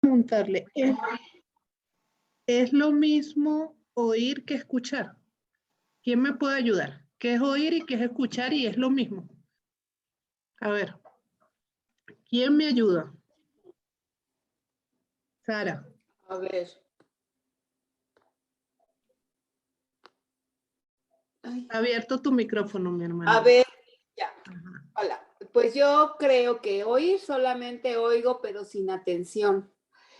preguntarle, ¿es lo mismo oír que escuchar? ¿Quién me puede ayudar? ¿Qué es oír y qué es escuchar? Y es lo mismo. A ver, ¿quién me ayuda? Sara. A ver. Ay. Abierto tu micrófono, mi hermana. A ver, ya. Ajá. Hola. Pues yo creo que oír solamente oigo, pero sin atención.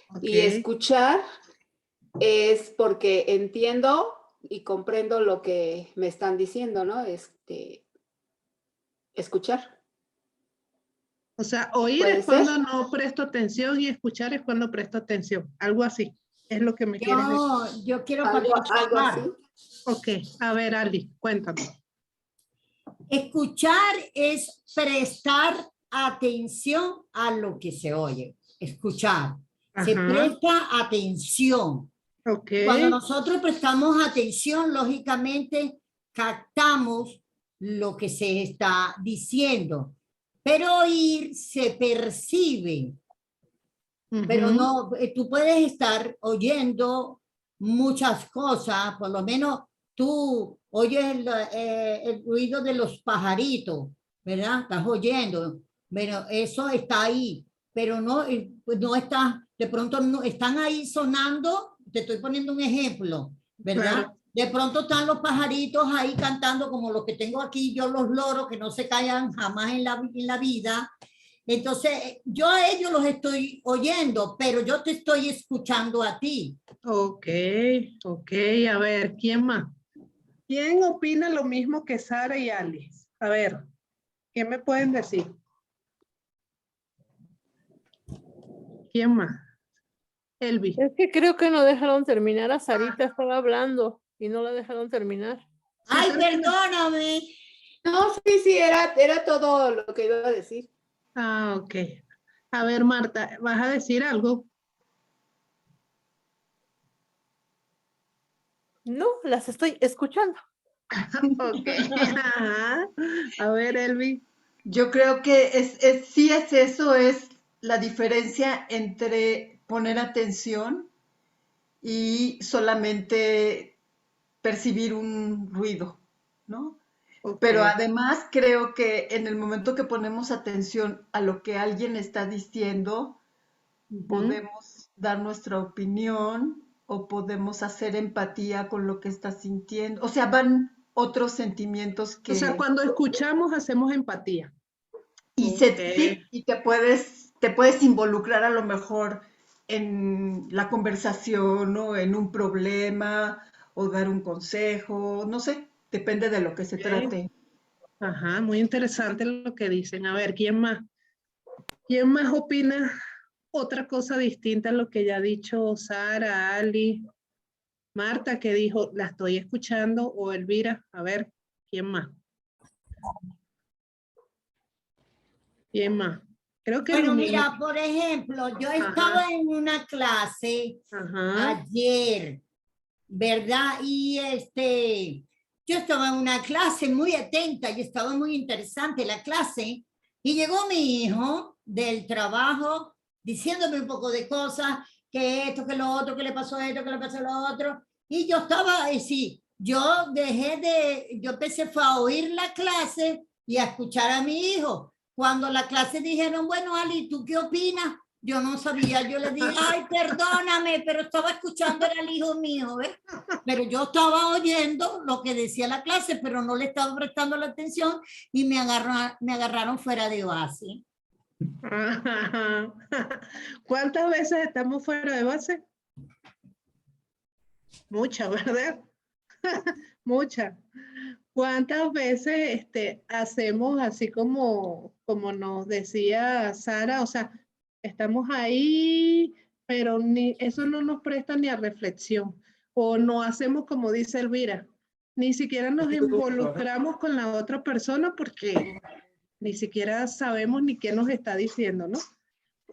Okay. Y escuchar es porque entiendo y comprendo lo que me están diciendo, ¿no? Escuchar. O sea, oír es cuando no presto atención y escuchar es cuando presto atención. Algo así. Es lo que me quieres decir. Yo quiero algo así. Ok. A ver, Ali, cuéntame. Escuchar es prestar atención a lo que se oye. Escuchar. Ajá. Se presta atención. Okay. Cuando nosotros prestamos atención, lógicamente captamos lo que se está diciendo. Pero oír se percibe. Pero no, tú puedes estar oyendo muchas cosas, por lo menos tú oyes el ruido de los pajaritos, ¿verdad? Estás oyendo, bueno, eso está ahí, pero no, pues no está, de pronto no, están ahí sonando, te estoy poniendo un ejemplo, ¿verdad? Claro. De pronto están los pajaritos ahí cantando como los que tengo aquí, yo los loros que no se callan jamás en la vida. Entonces, yo a ellos los estoy oyendo, pero yo te estoy escuchando a ti. Ok. A ver, ¿quién más? ¿Quién opina lo mismo que Sara y Alice? A ver, ¿qué me pueden decir? ¿Quién más? Elvi. Es que creo que no dejaron terminar a Sarita, estaba hablando y no la dejaron terminar. Ay, perdóname. No, sí, era todo lo que iba a decir. Ah, ok. A ver, Marta, ¿vas a decir algo? No, las estoy escuchando. Ok. A ver, Elvi. Yo creo que sí es eso, es la diferencia entre poner atención y solamente percibir un ruido, ¿no? Okay. Pero además creo que en el momento que ponemos atención a lo que alguien está diciendo, podemos dar nuestra opinión o podemos hacer empatía con lo que está sintiendo. O sea, van otros sentimientos que... O sea, cuando escuchamos hacemos empatía. Y, y te puedes involucrar a lo mejor en la conversación o en un problema o dar un consejo, no sé, depende de lo que se trate. Ajá, muy interesante lo que dicen. A ver, ¿quién más? ¿Quién más opina otra cosa distinta a lo que ya ha dicho Sara, Ali, Marta, que dijo, la estoy escuchando, o Elvira? A ver, ¿quién más? ¿Quién más? Creo que bueno, mira, por ejemplo, yo estaba en una clase ayer, ¿verdad? Y yo estaba en una clase muy atenta y estaba muy interesante la clase y llegó mi hijo del trabajo diciéndome un poco de cosas, que esto, que lo otro, que le pasó esto, que le pasó lo otro. Y yo estaba, sí, yo empecé fue a oír la clase y a escuchar a mi hijo. Cuando la clase dijeron, bueno, Ali, ¿tú qué opinas? Yo no sabía, yo le dije, ay, perdóname, pero estaba escuchando, era el hijo mío, ¿ves? Pero yo estaba oyendo lo que decía la clase, pero no le estaba prestando la atención y me agarraron fuera de base. ¿Cuántas veces estamos fuera de base? Muchas, ¿verdad? Muchas. ¿Cuántas veces hacemos así como nos decía Sara? O sea, estamos ahí, pero eso no nos presta ni a reflexión. O no hacemos como dice Elvira, ni siquiera nos involucramos con la otra persona porque ni siquiera sabemos ni qué nos está diciendo, ¿no?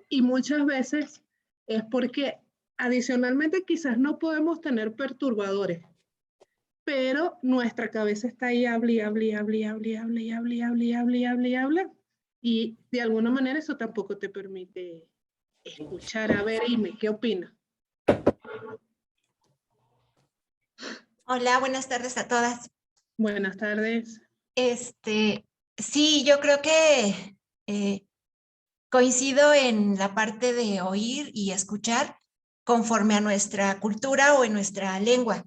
Y muchas veces es porque adicionalmente quizás no podemos tener perturbadores, pero nuestra cabeza está ahí, habla, y de alguna manera eso tampoco te permite escuchar. A ver, Ime, ¿qué opina? Hola, buenas tardes a todas. Buenas tardes. Sí, yo creo que coincido en la parte de oír y escuchar conforme a nuestra cultura o en nuestra lengua,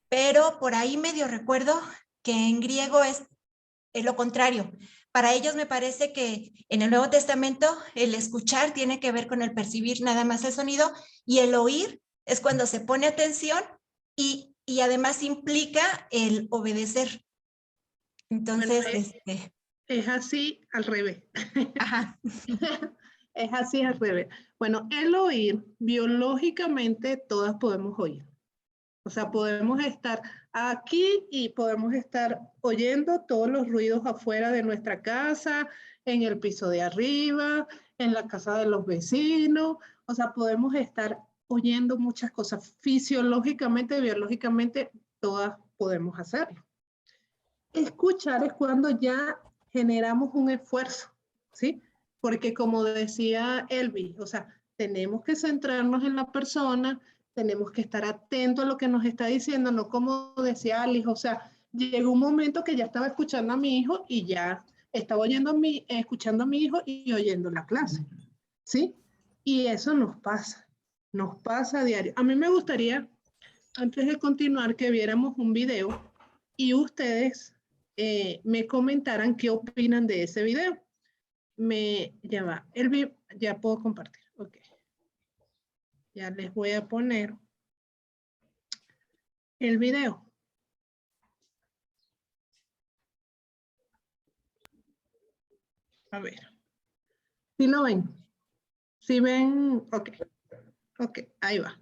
pero por ahí medio recuerdo que en griego es lo contrario. Para ellos me parece que en el Nuevo Testamento el escuchar tiene que ver con el percibir nada más el sonido y el oír es cuando se pone atención y además implica el obedecer. Entonces, Bueno, es así al revés. ajá. Es así al revés. Bueno, el oír, biológicamente todas podemos oír. O sea, podemos estar aquí y podemos estar oyendo todos los ruidos afuera de nuestra casa, en el piso de arriba, en la casa de los vecinos. O sea, podemos estar oyendo muchas cosas. Fisiológicamente, biológicamente, todas podemos hacerlo. Escuchar es cuando ya generamos un esfuerzo, ¿sí? Porque como decía Elvi, o sea, tenemos que centrarnos en la persona, tenemos que estar atentos a lo que nos está diciendo, no como decía Alice, o sea, llegó un momento que ya estaba escuchando a mi hijo y ya estaba escuchando a mi hijo y oyendo la clase, ¿sí? Y eso nos pasa a diario. A mí me gustaría, antes de continuar, que viéramos un video y ustedes me comentaran qué opinan de ese video. Ya va, ya puedo compartir, ok. Ya les voy a poner el video. A ver, ¿sí lo ven? ¿Sí ven? Ok, ok, ahí va.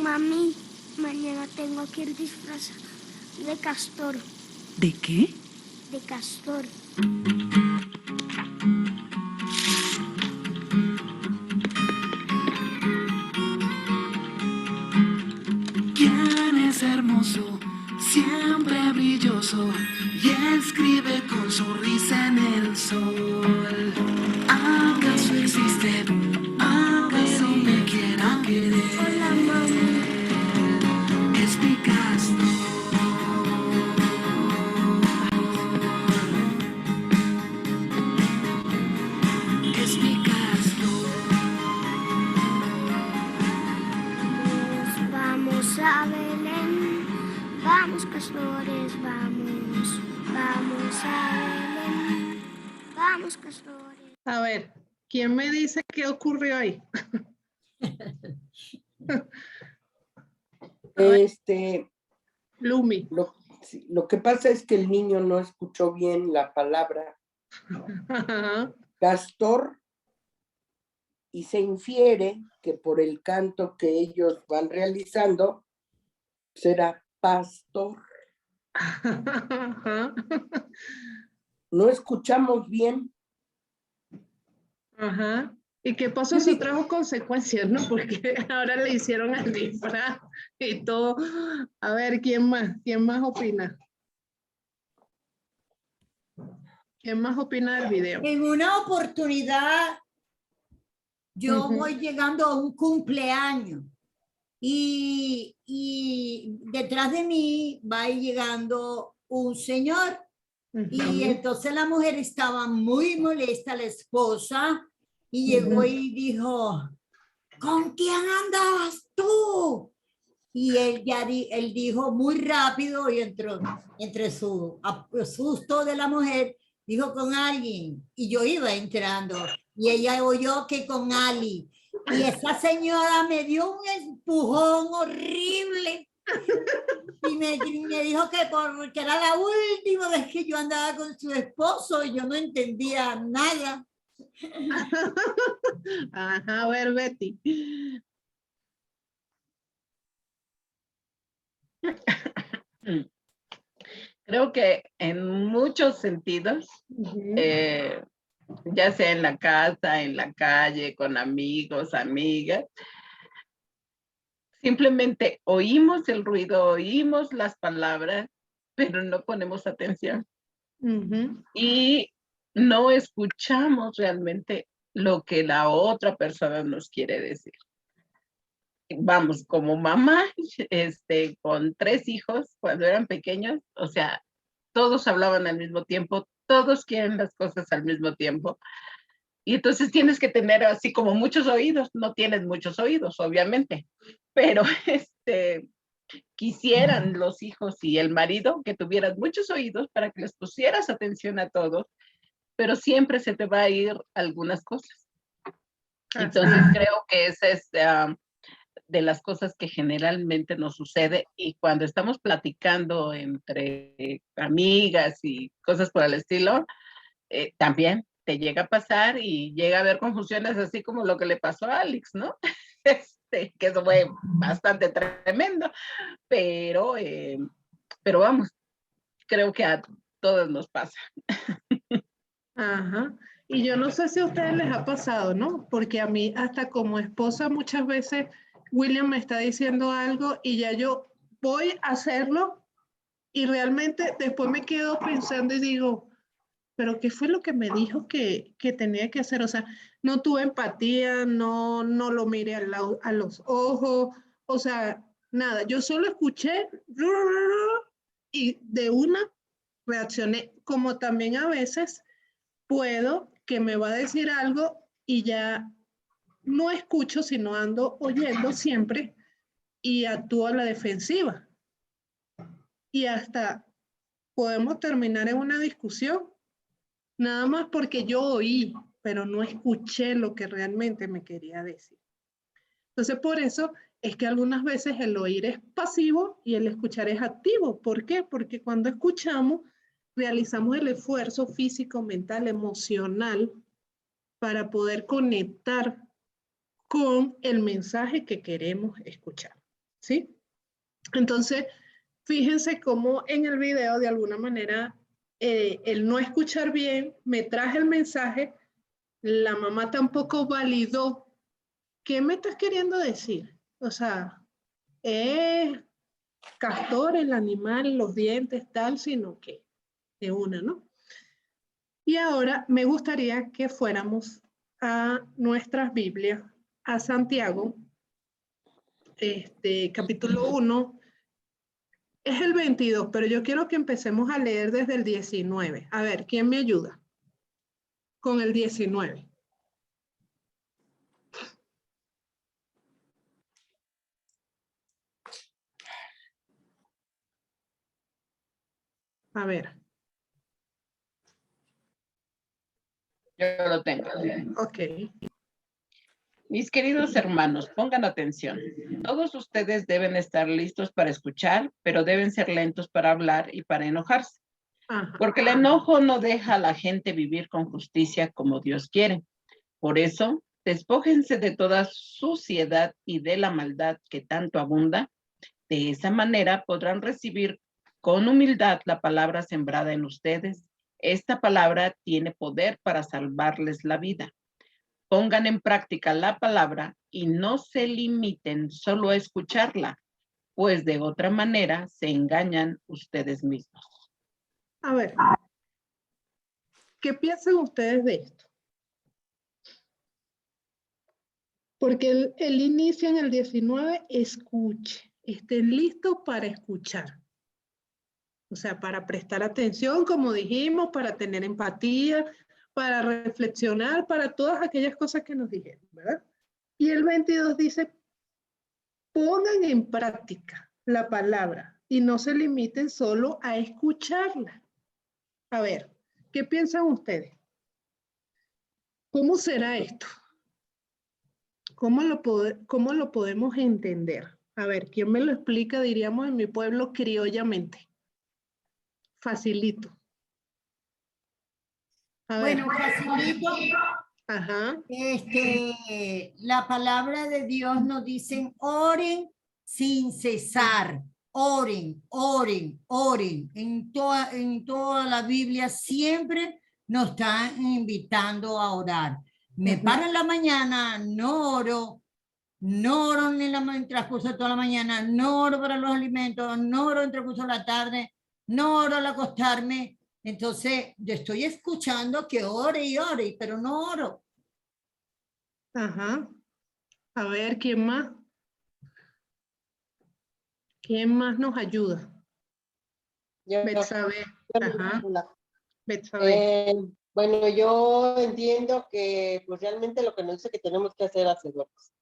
Mami, mañana tengo que ir disfrazada de castor. ¿De qué? De castor. ¿Quién es hermoso, siempre brilloso y escribe con su risa en el sol? ¿Acaso existe? ¿Acaso me quiera querer? Hola, mami. Es mi castor. Es mi castor. Vamos a Belén. Vamos, castores, vamos. Vamos a Belén. Vamos, castores. A ver, ¿quién me dice qué ocurrió ahí? Lumi. Lo que pasa es que el niño no escuchó bien la palabra castor y se infiere que por el canto que ellos van realizando será pastor. No escuchamos bien. Ajá. ¿Y qué pasó? Eso trajo consecuencias, ¿no? Porque ahora le hicieron el disfraz y todo. A ver, ¿quién más? ¿Quién más opina? ¿Quién más opina del video? En una oportunidad, yo voy llegando a un cumpleaños y detrás de mí va llegando un señor y entonces la mujer estaba muy molesta, la esposa, y llegó y dijo, ¿con quién andabas tú? Y él dijo muy rápido y entre su susto de la mujer, dijo con alguien, y yo iba entrando, y ella oyó que con Ali, y esa señora me dio un empujón horrible, y me dijo que porque era la última vez que yo andaba con su esposo, y yo no entendía nada. Ajá, a ver, Betty. Creo que en muchos sentidos, ya sea en la casa, en la calle, con amigos, amigas, simplemente oímos el ruido, oímos las palabras pero no ponemos atención Ujú. y no escuchamos realmente lo que la otra persona nos quiere decir. Vamos, como mamá, con 3 hijos, cuando eran pequeños, o sea, todos hablaban al mismo tiempo, todos quieren las cosas al mismo tiempo. Y entonces tienes que tener así como muchos oídos. No tienes muchos oídos, obviamente, pero quisieran los hijos y el marido que tuvieras muchos oídos para que les pusieras atención a todos, pero siempre se te va a ir algunas cosas. Entonces creo que esa es de las cosas que generalmente nos sucede, y cuando estamos platicando entre amigas y cosas por el estilo, también te llega a pasar y llega a haber confusiones así como lo que le pasó a Alex, ¿no? Que eso fue bastante tremendo, pero vamos, creo que a todos nos pasa. Ajá. Y yo no sé si a ustedes les ha pasado, ¿no? Porque a mí, hasta como esposa, muchas veces William me está diciendo algo y ya yo voy a hacerlo y realmente después me quedo pensando y digo, pero ¿qué fue lo que me dijo que tenía que hacer? O sea, no tuve empatía, no lo miré a los ojos, o sea, nada, yo solo escuché y de una reaccioné, como también a veces puedo que me va a decir algo y ya no escucho, sino ando oyendo siempre y actúo a la defensiva. Y hasta podemos terminar en una discusión, nada más porque yo oí, pero no escuché lo que realmente me quería decir. Entonces, por eso es que algunas veces el oír es pasivo y el escuchar es activo. ¿Por qué? Porque cuando escuchamos, realizamos el esfuerzo físico, mental, emocional para poder conectar con el mensaje que queremos escuchar, ¿sí? Entonces, fíjense cómo en el video, de alguna manera, el no escuchar bien me traje el mensaje, la mamá tampoco validó. ¿Qué me estás queriendo decir? O sea, castor, el animal, los dientes, tal, sino que de una, ¿no? Y ahora me gustaría que fuéramos a nuestras Biblias, a Santiago, capítulo 1, es el 22, pero yo quiero que empecemos a leer desde el 19. A ver, ¿quién me ayuda con el 19? A ver. Yo lo tengo. Ok. Mis queridos hermanos, pongan atención. Todos ustedes deben estar listos para escuchar, pero deben ser lentos para hablar y para enojarse. Ajá. Porque el enojo no deja a la gente vivir con justicia como Dios quiere. Por eso, despójense de toda suciedad y de la maldad que tanto abunda. De esa manera podrán recibir con humildad la palabra sembrada en ustedes. Esta palabra tiene poder para salvarles la vida. Pongan en práctica la palabra y no se limiten solo a escucharla, pues de otra manera se engañan ustedes mismos. A ver, ¿qué piensan ustedes de esto? Porque el inicio en el 19, escuche, estén listos para escuchar. O sea, para prestar atención, como dijimos, para tener empatía, para reflexionar, para todas aquellas cosas que nos dijeron, ¿verdad? Y el 22 dice, pongan en práctica la palabra y no se limiten solo a escucharla. A ver, ¿qué piensan ustedes? ¿Cómo será esto? ¿Cómo lo podemos entender? A ver, ¿quién me lo explica? Diríamos en mi pueblo criollamente. Facilito. A Bueno, ver. facilito. Ajá. La palabra de Dios nos dice, oren sin cesar. Oren, oren, oren. En toda la Biblia siempre nos están invitando a orar. Me paro en la mañana, no oro en el transcurso de toda la mañana, no oro para los alimentos, no oro en el transcurso de la tarde, no oro al acostarme, entonces yo estoy escuchando que ore y ore, pero no oro. Ajá. A ver, ¿quién más? ¿Quién más nos ayuda? Yo, Betsabe. Ajá. hola. Betsabe. Bueno, yo entiendo que pues realmente lo que nos dice que tenemos que hacer hacedores.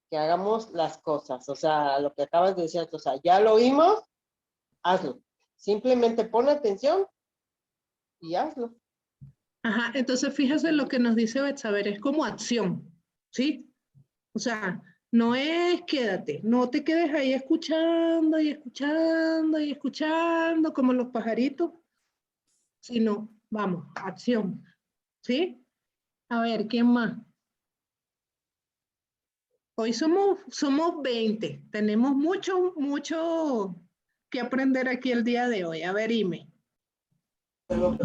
Que hagamos las cosas, o sea, lo que acabas de decir, o sea, ya lo oímos, hazlo. Simplemente pon atención y hazlo. Ajá, entonces fíjese lo que nos dice Betsabe, es como acción, ¿sí? O sea, no es quédate, no te quedes ahí escuchando y escuchando y escuchando como los pajaritos, sino, vamos, acción, ¿sí? A ver, ¿quién más? Hoy somos 20, tenemos mucho que aprender aquí el día de hoy. A ver, Ime. Yo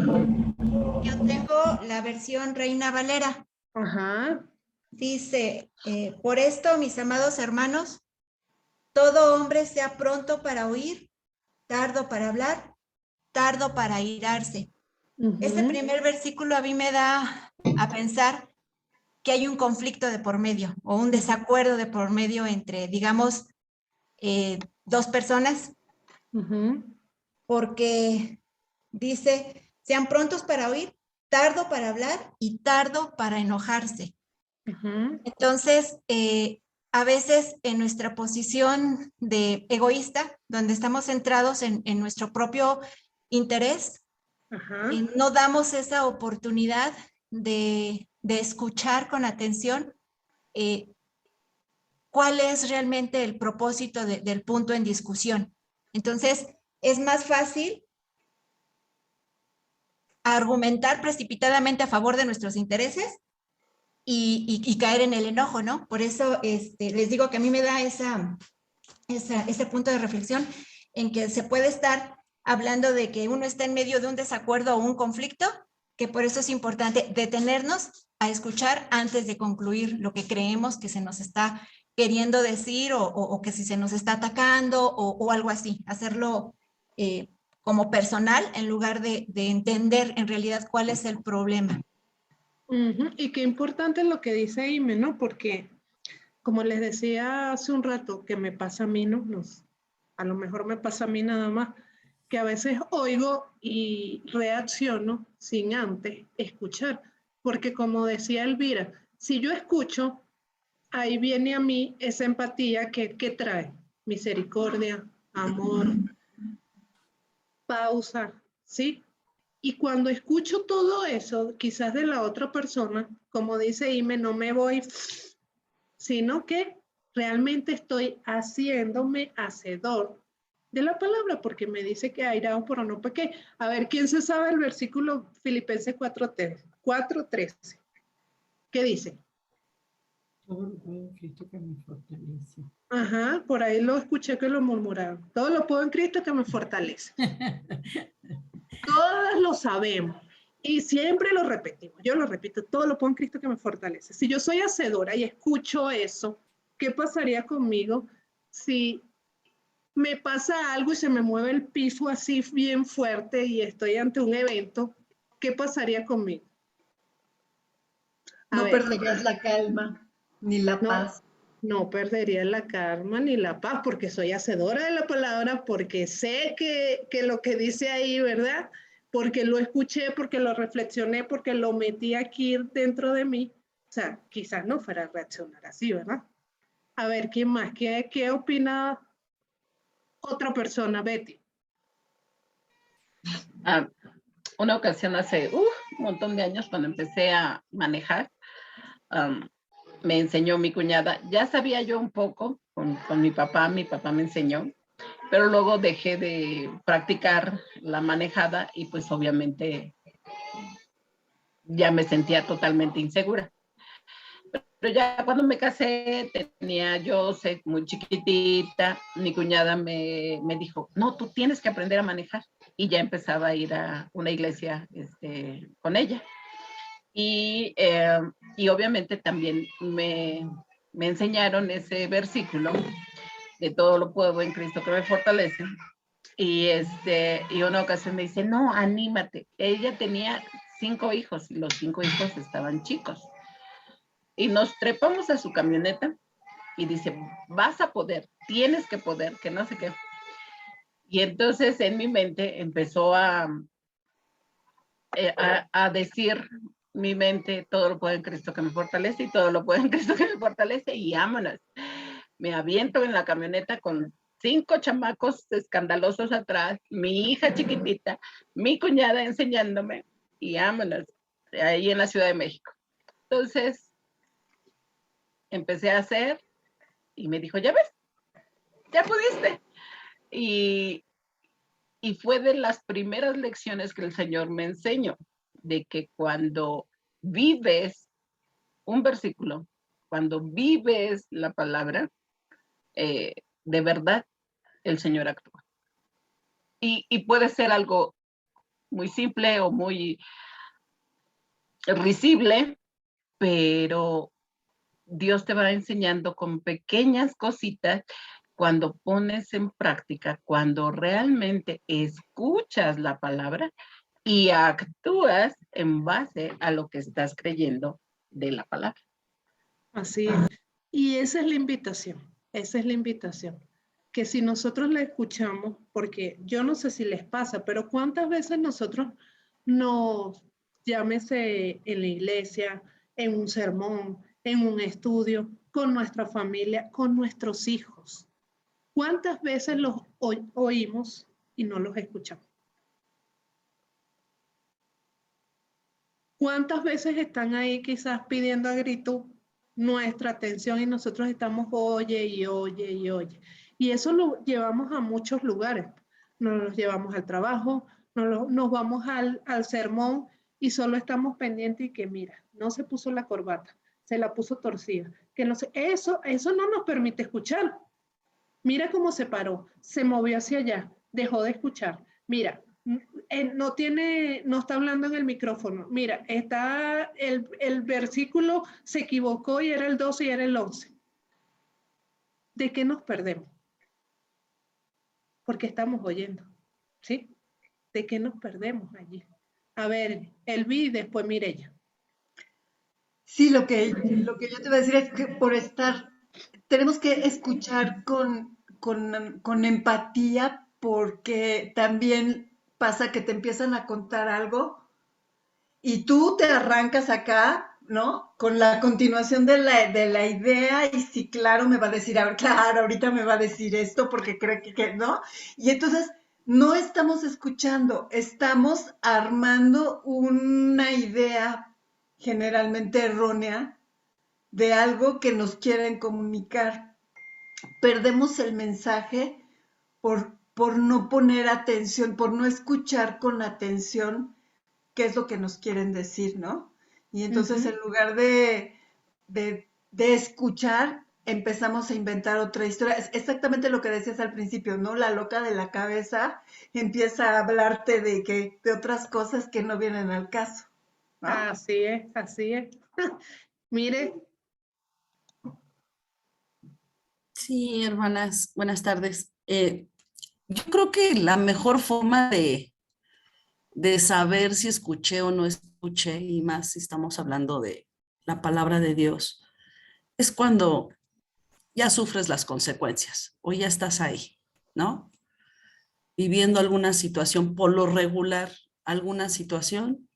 tengo la versión Reina Valera. Ajá. Dice, por esto, mis amados hermanos, todo hombre sea pronto para oír, tardo para hablar, tardo para irarse. Este primer versículo a mí me da a pensar que hay un conflicto de por medio o un desacuerdo de por medio entre, digamos, dos personas, porque dice, sean prontos para oír, tardo para hablar y tardo para enojarse. Entonces, a veces en nuestra posición de egoísta, donde estamos centrados en nuestro propio interés, no damos esa oportunidad de escuchar con atención cuál es realmente el propósito del punto en discusión. Entonces, es más fácil argumentar precipitadamente a favor de nuestros intereses y caer en el enojo, ¿no? Por eso les digo que a mí me da ese punto de reflexión en que se puede estar hablando de que uno está en medio de un desacuerdo o un conflicto, que por eso es importante detenernos a escuchar antes de concluir lo que creemos que se nos está queriendo decir o que si se nos está atacando o algo así, hacerlo como personal en lugar de entender en realidad cuál es el problema. Y qué importante es lo que dice Ime, ¿no? Porque, como les decía hace un rato, que me pasa a mí, ¿no? A lo mejor me pasa a mí nada más, que a veces oigo y reacciono sin antes escuchar. Porque como decía Elvira, si yo escucho, ahí viene a mí esa empatía que trae misericordia, amor, pausa, ¿sí? Y cuando escucho todo eso, quizás de la otra persona, como dice Ime, no me voy, sino que realmente estoy haciéndome hacedor de la palabra, porque me dice que airado por no pequé. A ver, ¿quién se sabe el versículo Filipenses 4:13? ¿Qué dice? Todo lo puedo en Cristo que me fortalece. Ajá, por ahí lo escuché que lo murmuraron. Todo lo puedo en Cristo que me fortalece. Todos lo sabemos y siempre lo repetimos. Yo lo repito, todo lo puedo en Cristo que me fortalece. Si yo soy hacedora y escucho eso, ¿qué pasaría conmigo si me pasa algo y se me mueve el piso así bien fuerte y estoy ante un evento? ¿Qué pasaría conmigo? No perderías la calma ni la paz. No perdería la calma ni la paz porque soy hacedora de la palabra, porque sé que lo que dice ahí, ¿verdad? Porque lo escuché, porque lo reflexioné, porque lo metí aquí dentro de mí. O sea, quizás no fuera a reaccionar así, ¿verdad? A ver, ¿quién más? ¿Qué opina otra persona, Betty? Una ocasión hace un montón de años, cuando empecé a manejar, me enseñó mi cuñada. Ya sabía yo un poco con mi papá me enseñó, pero luego dejé de practicar la manejada y pues obviamente ya me sentía totalmente insegura. Pero ya cuando me casé, tenía yo muy chiquitita, mi cuñada me dijo, no, tú tienes que aprender a manejar. Y ya empezaba a ir a una iglesia con ella. Y obviamente también me enseñaron ese versículo de todo lo puedo en Cristo que me fortalece. Y una ocasión me dice, no, anímate. Ella tenía 5 hijos y los 5 hijos estaban chicos. Y nos trepamos a su camioneta y dice, vas a poder, tienes que poder, que no sé qué. Y entonces en mi mente empezó a decir mi mente, todo lo puede en Cristo que me fortalece y todo lo puede en Cristo que me fortalece y vámonos. Me aviento en la camioneta con 5 chamacos escandalosos atrás, mi hija chiquitita, mi cuñada enseñándome y vámonos, ahí en la Ciudad de México. Entonces, empecé a hacer y me dijo, ya ves, ya pudiste. Y fue de las primeras lecciones que el Señor me enseñó, de que cuando vives un versículo, cuando vives la palabra, de verdad, el Señor actúa. Y puede ser algo muy simple o muy risible, pero Dios te va enseñando con pequeñas cositas cuando pones en práctica, cuando realmente escuchas la palabra y actúas en base a lo que estás creyendo de la palabra. Así es. Y esa es la invitación, que si nosotros la escuchamos, porque yo no sé si les pasa, pero cuántas veces nosotros nos, llámese en la iglesia, en un sermón, en un estudio, con nuestra familia, con nuestros hijos, ¿cuántas veces los oímos y no los escuchamos? ¿Cuántas veces están ahí quizás pidiendo a grito nuestra atención y nosotros estamos oye y oye y oye? Y eso lo llevamos a muchos lugares. Nos los llevamos al trabajo, nos vamos al sermón y solo estamos pendientes y que mira, no se puso la corbata, se la puso torcida. Que no sé, eso no nos permite escuchar. Mira cómo se paró, se movió hacia allá, dejó de escuchar. Mira, no está hablando en el micrófono. Mira, está el versículo se equivocó y era el 12 y era el 11. ¿De qué nos perdemos? Porque estamos oyendo, ¿sí? ¿De qué nos perdemos allí? A ver, Elvi y después Mireya. Sí, lo que yo te voy a decir es que tenemos que escuchar con empatía, porque también pasa que te empiezan a contar algo y tú te arrancas acá, ¿no? Con la continuación de la idea y sí, claro, me va a decir, a ver, claro, ahorita me va a decir esto porque cree que ¿no? Y entonces no estamos escuchando, estamos armando una idea generalmente errónea de algo que nos quieren comunicar. Perdemos el mensaje por no poner atención, por no escuchar con atención qué es lo que nos quieren decir, ¿no? Y entonces en lugar de escuchar, empezamos a inventar otra historia. Es exactamente lo que decías al principio, ¿no? La loca de la cabeza empieza a hablarte de otras cosas que no vienen al caso, ¿no? Así es, así es. Mire. Sí, hermanas, buenas tardes. Yo creo que la mejor forma de saber si escuché o no escuché, y más si estamos hablando de la palabra de Dios, es cuando ya sufres las consecuencias o ya estás ahí, ¿no? Viviendo alguna situación, por lo regular, alguna situación,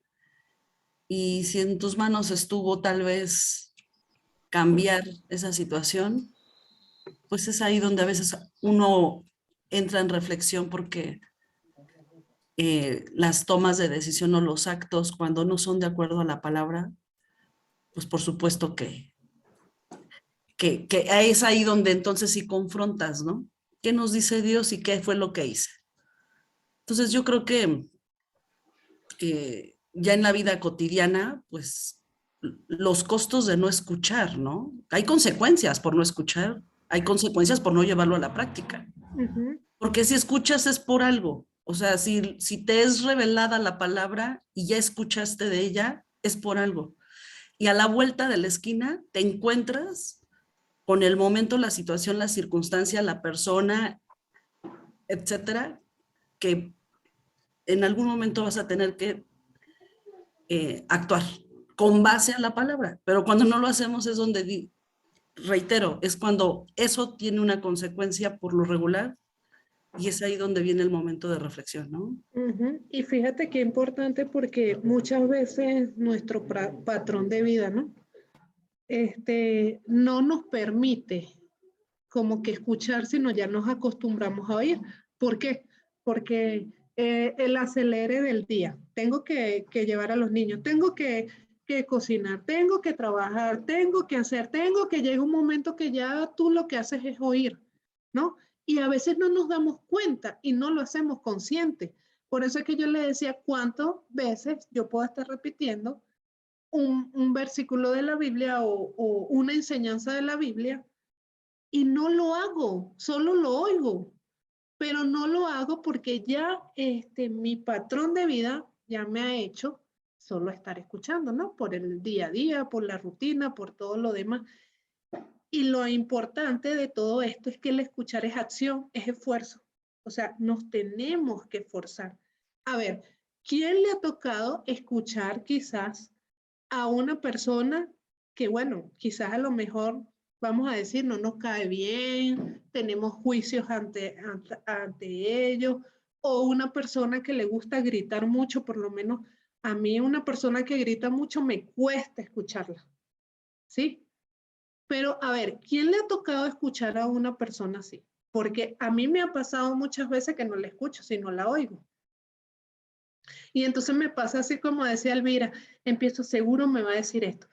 y si en tus manos estuvo tal vez cambiar esa situación, pues es ahí donde a veces uno entra en reflexión, porque las tomas de decisión o los actos, cuando no son de acuerdo a la palabra, pues por supuesto que es ahí donde entonces sí confrontas, ¿no? ¿Qué nos dice Dios y qué fue lo que hice? Entonces yo creo que ya en la vida cotidiana, pues los costos de no escuchar, ¿no? Hay consecuencias por no escuchar, hay consecuencias por no llevarlo a la práctica. Porque si escuchas es por algo. O sea, si te es revelada la palabra y ya escuchaste de ella, es por algo. Y a la vuelta de la esquina te encuentras con el momento, la situación, la circunstancia, la persona, etcétera, que en algún momento vas a tener que actuar con base a la palabra, pero cuando no lo hacemos es donde, reitero, es cuando eso tiene una consecuencia por lo regular y es ahí donde viene el momento de reflexión, ¿no? Y fíjate qué importante porque muchas veces nuestro patrón de vida, ¿no? No nos permite como que escuchar, sino ya nos acostumbramos a oír. ¿Por qué? Porque el acelere del día, tengo que llevar a los niños, tengo que cocinar, tengo que trabajar, tengo que hacer, tengo que llega un momento que ya tú lo que haces es oír, ¿no? Y a veces no nos damos cuenta y no lo hacemos consciente. Por eso es que yo le decía cuántas veces yo puedo estar repitiendo un versículo de la Biblia o una enseñanza de la Biblia y no lo hago, solo lo oigo, pero no lo hago porque ya mi patrón de vida ya me ha hecho solo estar escuchando, ¿no? Por el día a día, por la rutina, por todo lo demás. Y lo importante de todo esto es que el escuchar es acción, es esfuerzo. O sea, nos tenemos que esforzar. A ver, ¿quién le ha tocado escuchar quizás a una persona que, bueno, quizás a lo mejor, vamos a decir, no nos cae bien, tenemos juicios ante ellos, o una persona que le gusta gritar mucho, por lo menos a mí una persona que grita mucho me cuesta escucharla, ¿sí? Pero a ver, ¿quién le ha tocado escuchar a una persona así? Porque a mí me ha pasado muchas veces que no la escucho, sino la oigo. Y entonces me pasa así como decía Elvira, empiezo, seguro me va a decir esto.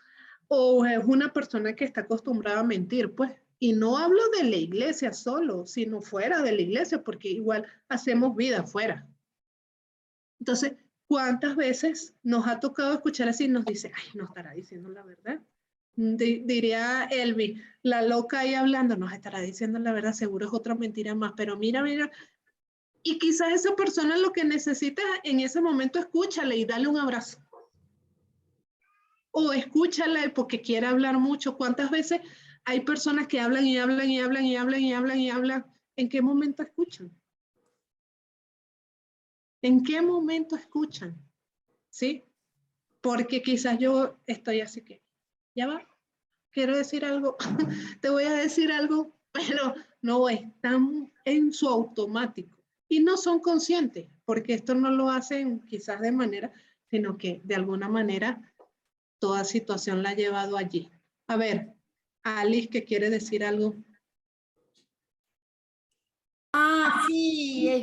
O es una persona que está acostumbrada a mentir, pues. Y no hablo de la iglesia solo, sino fuera de la iglesia, porque igual hacemos vida fuera. Entonces, ¿cuántas veces nos ha tocado escuchar así y nos dice, ay, no estará diciendo la verdad? Diría Elvi, la loca ahí hablando, nos estará diciendo la verdad, seguro es otra mentira más, pero mira, y quizás esa persona lo que necesita en ese momento, escúchale y dale un abrazo. O escúchale porque quiere hablar mucho. ¿Cuántas veces hay personas que hablan y hablan y hablan y hablan y hablan y hablan? ¿En qué momento escuchan? ¿En qué momento escuchan? ¿Sí? Porque quizás yo estoy así que, ya va, quiero decir algo, te voy a decir algo, pero no están en su automático y no son conscientes, porque esto no lo hacen quizás de manera, sino que de alguna manera toda situación la ha llevado allí. A ver, Alice, que quiere decir algo. Sí,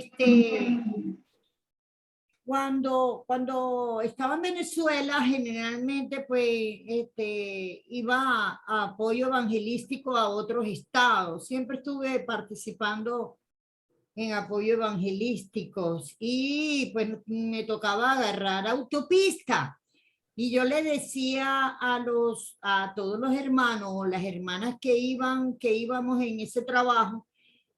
cuando estaba en Venezuela, generalmente pues iba a apoyo evangelístico a otros estados. Siempre estuve participando en apoyo evangelísticos y pues me tocaba agarrar autopista. Y yo le decía a todos los hermanos o las hermanas que íbamos en ese trabajo,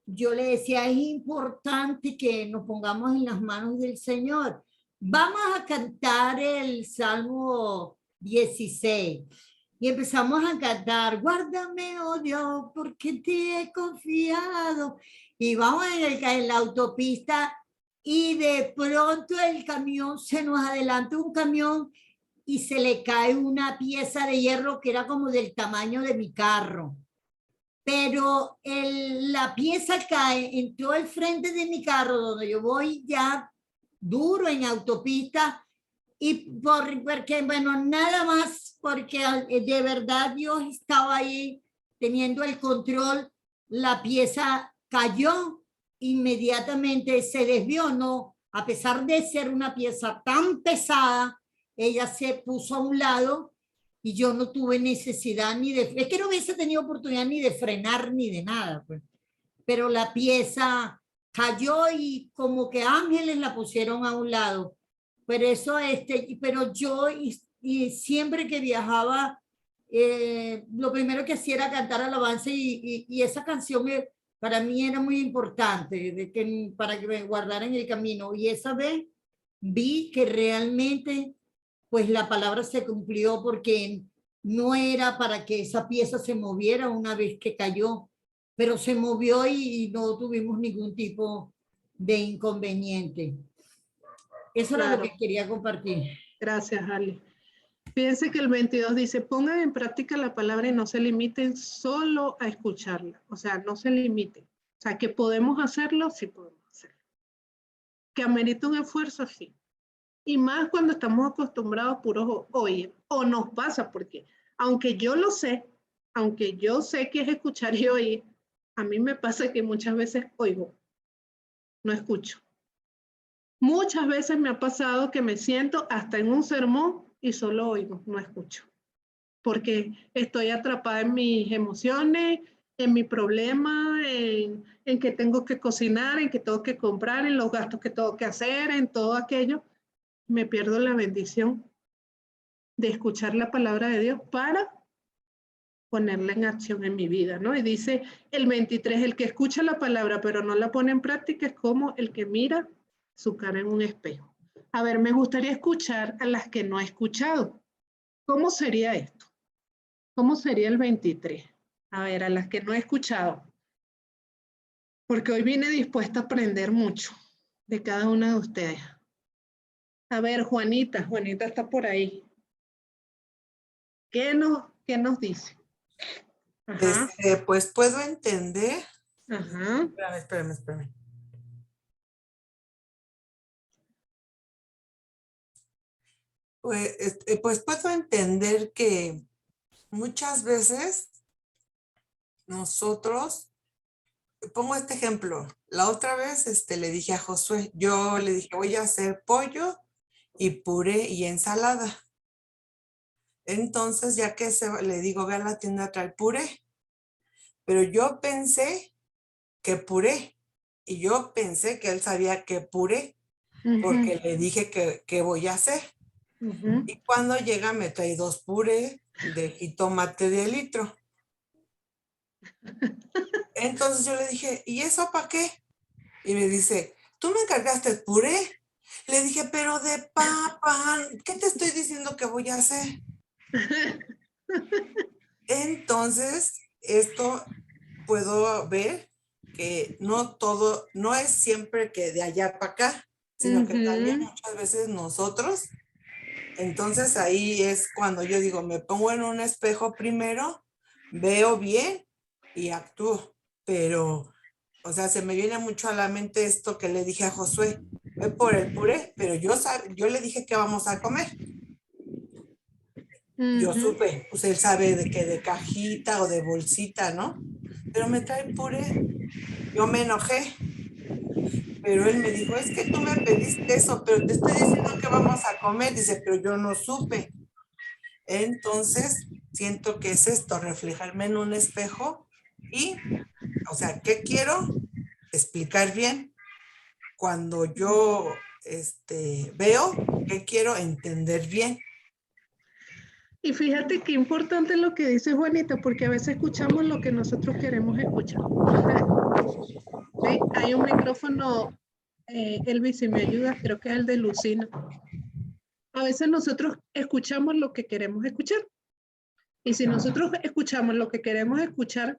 yo le decía, es importante que nos pongamos en las manos del Señor. Vamos a cantar el Salmo 16. Y empezamos a cantar, guárdame, oh Dios, porque te he confiado. Y vamos en la autopista y de pronto el camión, se nos adelanta un camión y se le cae una pieza de hierro que era como del tamaño de mi carro. Pero la pieza cae, entró al frente de mi carro, donde yo voy ya duro en autopista, y porque, bueno, nada más, porque de verdad Dios estaba ahí teniendo el control, la pieza cayó, inmediatamente se desvió, no, a pesar de ser una pieza tan pesada, ella se puso a un lado y yo no tuve necesidad ni de, es que no hubiese tenido oportunidad ni de frenar ni de nada, pues. Pero la pieza cayó y como que ángeles la pusieron a un lado. Pero eso, pero yo y siempre que viajaba, lo primero que hacía era cantar alabanza y esa canción para mí era muy importante, para que me guardara en el camino. Y esa vez vi que realmente pues la palabra se cumplió, porque no era para que esa pieza se moviera una vez que cayó, pero se movió y no tuvimos ningún tipo de inconveniente. Eso era lo Claro. que quería compartir. Gracias, Ali. Fíjense que el 22 dice, pongan en práctica la palabra y no se limiten solo a escucharla. O sea, no se limiten. O sea, que podemos hacerlo, sí podemos hacerlo. Que amerita un esfuerzo, sí. Y más cuando estamos acostumbrados a puros oír. O nos pasa, porque aunque yo lo sé, aunque yo sé que es escuchar y oír, a mí me pasa que muchas veces oigo, no escucho. Muchas veces me ha pasado que me siento hasta en un sermón y solo oigo, no escucho. Porque estoy atrapada en mis emociones, en mi problema, en que tengo que cocinar, en que tengo que comprar, en los gastos que tengo que hacer, en todo aquello. Me pierdo la bendición de escuchar la palabra de Dios para ponerla en acción en mi vida, ¿no? Y dice el 23, el que escucha la palabra pero no la pone en práctica es como el que mira su cara en un espejo. A ver, me gustaría escuchar a las que no he escuchado. ¿Cómo sería esto? ¿Cómo sería el 23? A ver, a las que no he escuchado. Porque hoy vine dispuesta a aprender mucho de cada una de ustedes. A ver, Juanita está por ahí. ¿Qué nos dice? Ajá. Pues puedo entender. Ajá. Espérame. Pues puedo entender que muchas veces nosotros, pongo este ejemplo, la otra vez le dije a Josué, yo le dije voy a hacer pollo y puré y ensalada. Entonces ya que le digo ve a la tienda a traer puré, pero yo pensé que puré y yo pensé que él sabía que puré porque le dije que voy a hacer. Y cuando llega me trae 2 puré de jitomate de litro. Entonces yo le dije, ¿y eso para qué? Y me dice, ¿tú me encargaste el puré? Le dije, pero de papa, ¿qué te estoy diciendo que voy a hacer? Entonces, esto puedo ver que no todo, no es siempre que de allá para acá, sino que también muchas veces nosotros. Entonces ahí es cuando yo digo, me pongo en un espejo primero, veo bien y actúo. Pero, o sea, se me viene mucho a la mente esto que le dije a Josué, ve por el puré, pero yo le dije que vamos a comer. Yo supe, pues él sabe de que de cajita o de bolsita, ¿no? Pero me trae puré. Yo me enojé. Pero él me dijo, es que tú me pediste eso, pero te estoy diciendo que vamos a comer. Dice, pero yo no supe. Entonces, siento que es esto, reflejarme en un espejo y, o sea, ¿qué quiero? Explicar bien. Cuando yo veo, ¿qué quiero? Entender bien. Y fíjate qué importante lo que dice Juanita, porque a veces escuchamos lo que nosotros queremos escuchar. ¿Sí? Hay un micrófono, Elvis, si me ayudas, creo que es el de Lucina. A veces nosotros escuchamos lo que queremos escuchar. Y si nosotros escuchamos lo que queremos escuchar,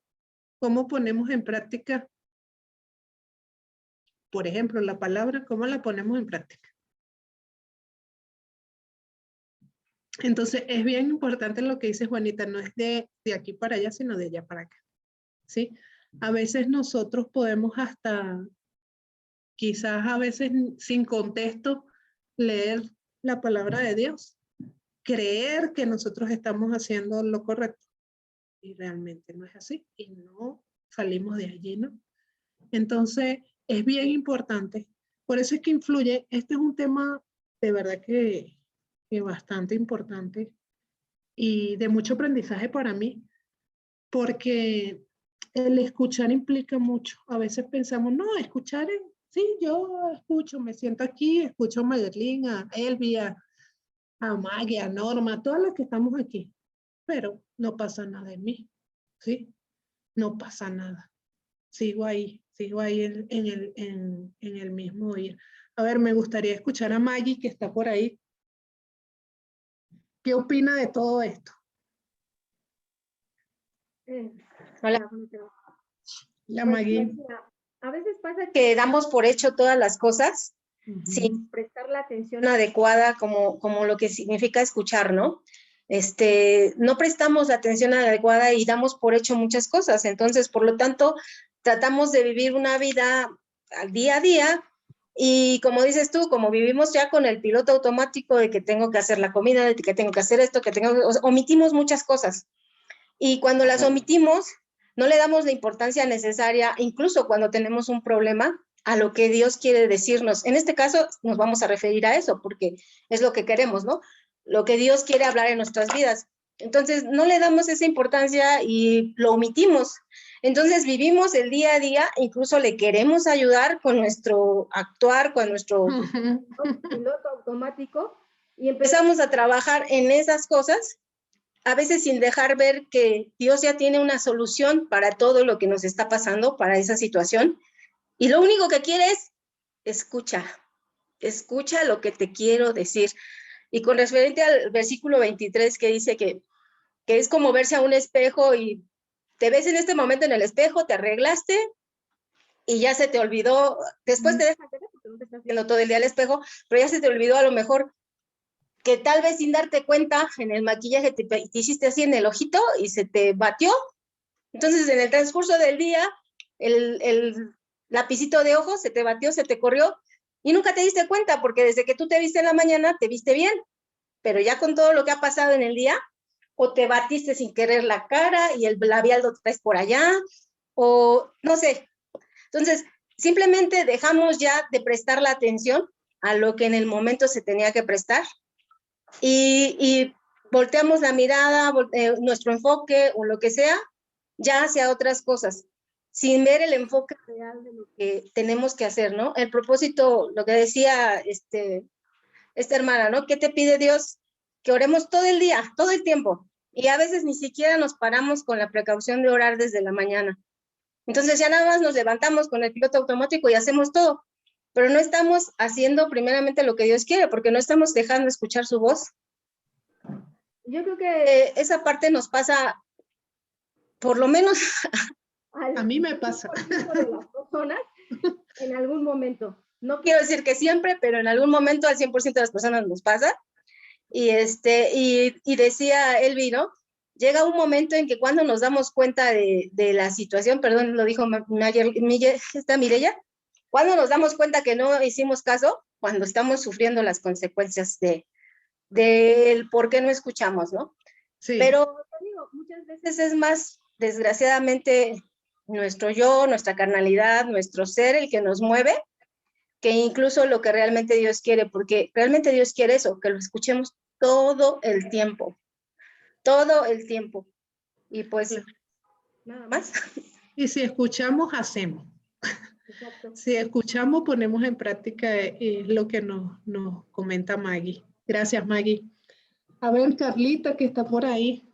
¿cómo ponemos en práctica? Por ejemplo, la palabra, ¿cómo la ponemos en práctica? Entonces, es bien importante lo que dice Juanita, no es de aquí para allá, sino de allá para acá. ¿Sí? A veces nosotros podemos hasta, quizás a veces sin contexto, leer la palabra de Dios, creer que nosotros estamos haciendo lo correcto. Y realmente no es así. Y no salimos de allí, ¿no? Entonces, es bien importante. Por eso es que influye. Este es un tema de verdad que bastante importante y de mucho aprendizaje para mí, porque el escuchar implica mucho. A veces pensamos, no, escuchar, sí, yo escucho, me siento aquí, escucho a Madeline, a Elvia, a Maggie, a Norma, todas las que estamos aquí, pero no pasa nada en mí, ¿sí? No pasa nada. Sigo ahí en el mismo oír. A ver, me gustaría escuchar a Maggie, que está por ahí. ¿Qué opina de todo esto? Hola. La Maggie. a veces pasa que damos por hecho todas las cosas sin prestar la atención adecuada como lo que significa escuchar, ¿no? No prestamos la atención adecuada y damos por hecho muchas cosas. Entonces, por lo tanto, tratamos de vivir una vida al día a día y como dices tú, como vivimos ya con el piloto automático de que tengo que hacer la comida, de que tengo que hacer esto, omitimos muchas cosas. Y cuando las omitimos, no le damos la importancia necesaria, incluso cuando tenemos un problema, a lo que Dios quiere decirnos. En este caso, nos vamos a referir a eso, porque es lo que queremos, ¿no? Lo que Dios quiere hablar en nuestras vidas. Entonces, no le damos esa importancia y lo omitimos. Entonces, vivimos el día a día, incluso le queremos ayudar con nuestro actuar, con nuestro piloto automático, y empezamos a trabajar en esas cosas, a veces sin dejar ver que Dios ya tiene una solución para todo lo que nos está pasando, para esa situación. Y lo único que quiere es escucha lo que te quiero decir. Y con referente al versículo 23 que dice que es como verse a un espejo y te ves en este momento en el espejo, te arreglaste y ya se te olvidó, después te dejas de ver porque no te estás viendo todo el día al espejo, pero ya se te olvidó a lo mejor que tal vez sin darte cuenta en el maquillaje te hiciste así en el ojito y se te batió. Entonces en el transcurso del día el lapicito de ojo se te batió, se te corrió y nunca te diste cuenta porque desde que tú te viste en la mañana te viste bien, pero ya con todo lo que ha pasado en el día, o te batiste sin querer la cara y el labial lo traes por allá, o no sé. Entonces, simplemente dejamos ya de prestar la atención a lo que en el momento se tenía que prestar y volteamos la mirada, nuestro enfoque o lo que sea, ya hacia otras cosas, sin ver el enfoque real de lo que tenemos que hacer, ¿no? El propósito, lo que decía esta hermana, ¿no? ¿Qué te pide Dios? Que oremos todo el día, todo el tiempo. Y a veces ni siquiera nos paramos con la precaución de orar desde la mañana. Entonces ya nada más nos levantamos con el piloto automático y hacemos todo. Pero no estamos haciendo primeramente lo que Dios quiere, porque no estamos dejando escuchar su voz. Yo creo que esa parte nos pasa, por lo menos a mí me pasa. De las personas en algún momento. No quiero decir que siempre, pero en algún momento al 100% de las personas nos pasa. Y decía Elvi, ¿no? Llega un momento en que cuando nos damos cuenta de la situación, perdón, lo dijo Mireya, cuando nos damos cuenta que no hicimos caso, cuando estamos sufriendo las consecuencias del por qué no escuchamos, ¿no? Sí. Pero te digo, muchas veces es más, desgraciadamente, nuestro yo, nuestra carnalidad, nuestro ser, el que nos mueve, que incluso lo que realmente Dios quiere, porque realmente Dios quiere eso, que lo escuchemos todo el tiempo. Y pues, nada más. Y si escuchamos, hacemos. Exacto. Si escuchamos, ponemos en práctica lo que nos comenta Maggie. Gracias, Maggie. A ver, Carlita, que está por ahí.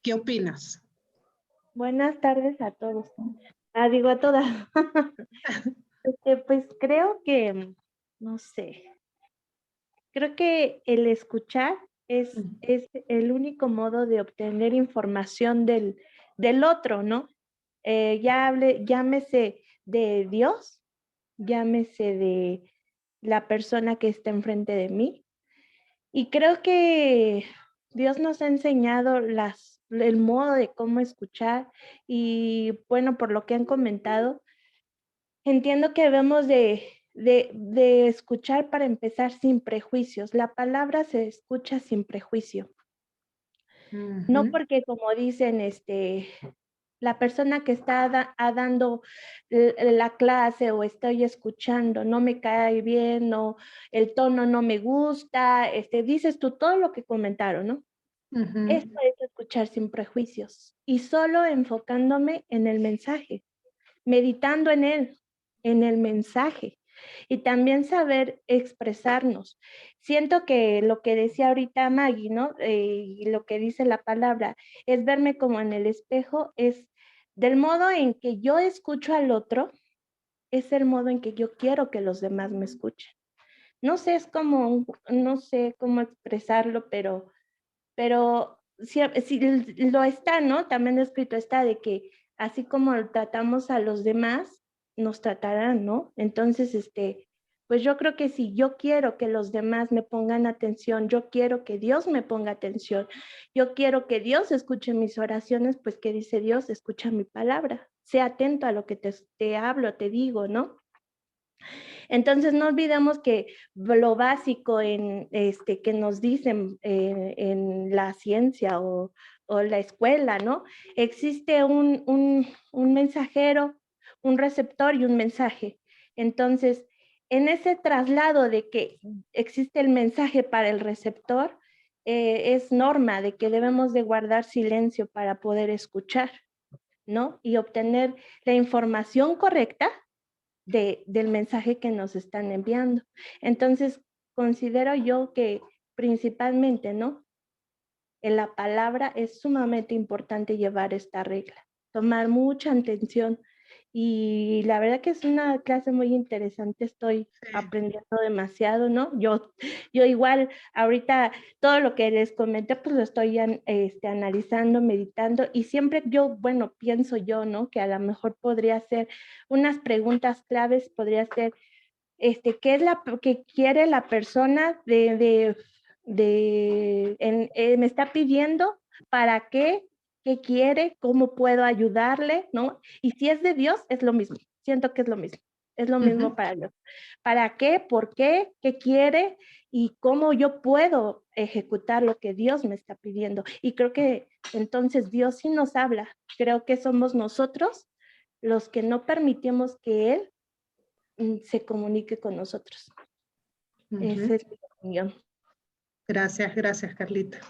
¿Qué opinas? Buenas tardes a todos. Digo a todas. Pues creo que, no sé, creo que el escuchar es el único modo de obtener información del otro, ¿no? Llámese de Dios, llámese de la persona que está enfrente de mí. Y creo que Dios nos ha enseñado el modo de cómo escuchar y bueno, por lo que han comentado, entiendo que debemos de escuchar para empezar sin prejuicios. La palabra se escucha sin prejuicio. No porque como dicen, la persona que está dando la clase o estoy escuchando, no me cae bien, o el tono no me gusta, dices tú todo lo que comentaron, ¿no? Esto es escuchar sin prejuicios y solo enfocándome en el mensaje, meditando en él, en el mensaje y también saber expresarnos. Siento que lo que decía ahorita Maggie, ¿no? Y lo que dice la palabra es verme como en el espejo, es del modo en que yo escucho al otro, es el modo en que yo quiero que los demás me escuchen. No sé, no sé cómo expresarlo, pero si lo está, ¿no? También escrito está de que así como tratamos a los demás, nos tratarán, ¿no? Entonces, pues yo creo que si yo quiero que los demás me pongan atención, yo quiero que Dios me ponga atención, yo quiero que Dios escuche mis oraciones, pues ¿qué dice Dios? Escucha mi palabra, sé atento a lo que te hablo, te digo, ¿no? Entonces no olvidemos que lo básico que nos dicen en la ciencia o la escuela, ¿no? Existe un mensajero, un receptor y un mensaje. Entonces, en ese traslado de que existe el mensaje para el receptor, es norma de que debemos de guardar silencio para poder escuchar, ¿no? Y obtener la información correcta del mensaje que nos están enviando. Entonces, considero yo que principalmente, ¿no? En la palabra es sumamente importante llevar esta regla, tomar mucha atención. Y la verdad que es una clase muy interesante, estoy aprendiendo demasiado, ¿no? Yo igual ahorita todo lo que les comenté, pues lo estoy analizando, meditando, y siempre yo, bueno, pienso yo, ¿no? Que a lo mejor podría ser unas preguntas claves, podría ser, ¿qué es que quiere la persona me está pidiendo? ¿Para qué? ¿Qué quiere? ¿Cómo puedo ayudarle? ¿No? Y si es de Dios, es lo mismo. Siento que es lo mismo. Es lo mismo para Dios. ¿Para qué? ¿Por qué? ¿Qué quiere? Y cómo yo puedo ejecutar lo que Dios me está pidiendo. Y creo que entonces Dios sí nos habla. Creo que somos nosotros los que no permitimos que Él se comunique con nosotros. Esa es mi opinión. Gracias, Carlita.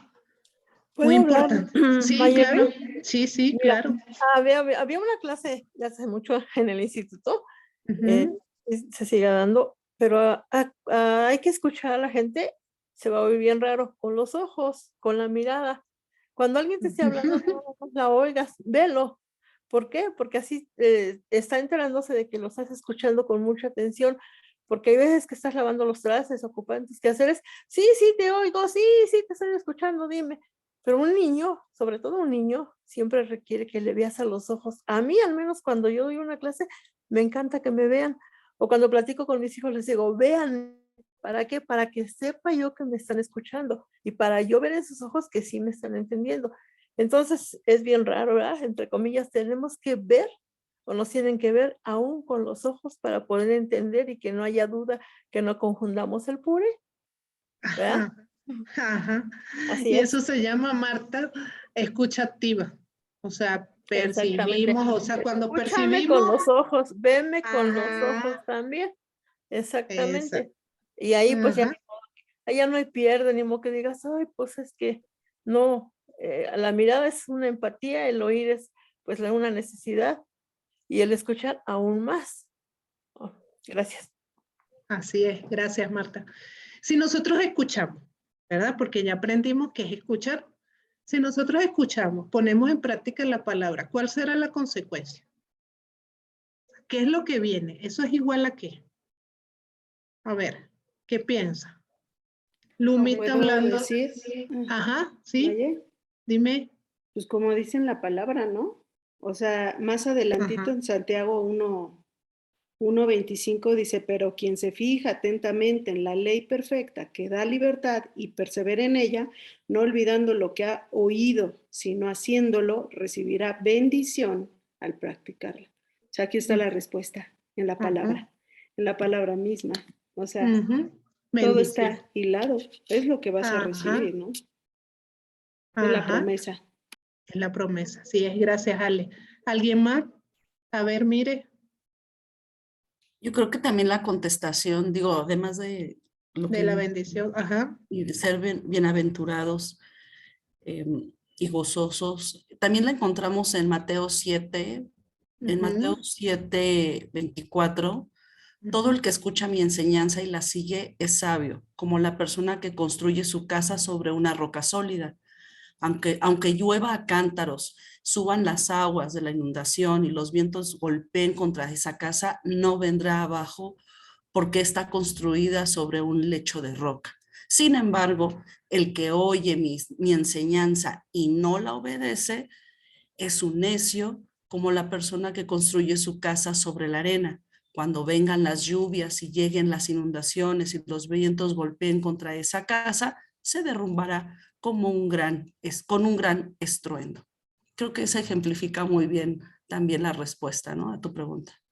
¿Puedo Muy hablar, importante. Sí, Mayeli? claro. Sí, Mira, claro. había una clase ya hace mucho en el instituto, se sigue dando, pero hay que escuchar a la gente, se va a oír bien raro, con los ojos, con la mirada. Cuando alguien te esté hablando, no la oigas, velo. ¿Por qué? Porque así está enterándose de que lo estás escuchando con mucha atención, porque hay veces que estás lavando los trastes, ocupantes, quehaceres, sí, te oigo, sí, te estoy escuchando, dime. Pero un niño, sobre todo un niño, siempre requiere que le veas a los ojos. A mí, al menos cuando yo doy una clase, me encanta que me vean. O cuando platico con mis hijos, les digo, vean. ¿Para qué? Para que sepa yo que me están escuchando y para yo ver en sus ojos que sí me están entendiendo. Entonces, es bien raro, ¿verdad? Entre comillas, tenemos que ver o nos tienen que ver aún con los ojos para poder entender y que no haya duda, que no confundamos el puré, ¿verdad? Ajá. Así Y es. eso se llama, Marta, escucha activa. O sea, percibimos, o sea, cuando Escúchame percibimos. con los ojos, venme con los ojos también. Exactamente. Y ahí pues ya no hay pierde, ni modo que digas, ay, pues es que no, la mirada es una empatía, el oír es pues una necesidad y el escuchar aún más. Oh, gracias. Así es, gracias, Marta. Si nosotros escuchamos, ¿verdad? Porque ya aprendimos que es escuchar. Si nosotros escuchamos, ponemos en práctica la palabra, ¿cuál será la consecuencia? ¿Qué es lo que viene? ¿Eso es igual a qué? A ver, ¿qué piensa? Lumi está ¿Puedo hablando. decir? Ajá, sí. Oye, Dime. pues como dicen la palabra, ¿no? O sea, más adelantito en Santiago 1:25 dice, pero quien se fija atentamente en la ley perfecta que da libertad y persevera en ella, no olvidando lo que ha oído, sino haciéndolo, recibirá bendición al practicarla. O sea, aquí está la respuesta en la palabra misma. O sea, todo está hilado, es lo que vas a recibir, ¿no? Es la promesa. Es la promesa, sí, es gracias, Ale. ¿Alguien más? A ver, mire. Yo creo que también la contestación, digo, además de lo de que la bendición, y de ser bienaventurados y gozosos, también la encontramos en Mateo 7, en Mateo 7:24. Todo el que escucha mi enseñanza y la sigue es sabio, como la persona que construye su casa sobre una roca sólida. Aunque llueva a cántaros, suban las aguas de la inundación y los vientos golpeen contra esa casa, no vendrá abajo porque está construida sobre un lecho de roca. Sin embargo, el que oye mi enseñanza y no la obedece es un necio como la persona que construye su casa sobre la arena. Cuando vengan las lluvias y lleguen las inundaciones y los vientos golpeen contra esa casa, se derrumbará con un gran estruendo. Creo que se ejemplifica muy bien también la respuesta, ¿no?, a tu pregunta.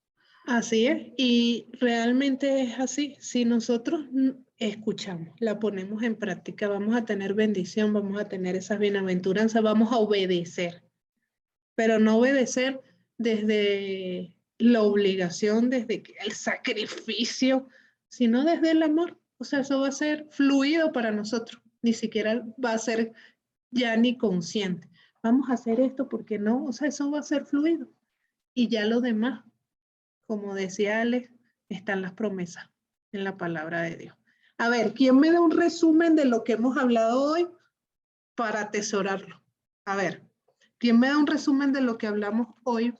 Así es, y realmente es así. Si nosotros escuchamos, la ponemos en práctica, vamos a tener bendición, vamos a tener esas bienaventuranzas, vamos a obedecer, pero no obedecer desde la obligación, desde el sacrificio, sino desde el amor. O sea, eso va a ser fluido para nosotros, ni siquiera va a ser ya ni consciente. Vamos a hacer esto porque no, o sea, eso va a ser fluido. Y ya lo demás, como decía Alex, están las promesas en la palabra de Dios. A ver, ¿quién me da un resumen de lo que hemos hablado hoy para atesorarlo? A ver, ¿quién me da un resumen de lo que hablamos hoy?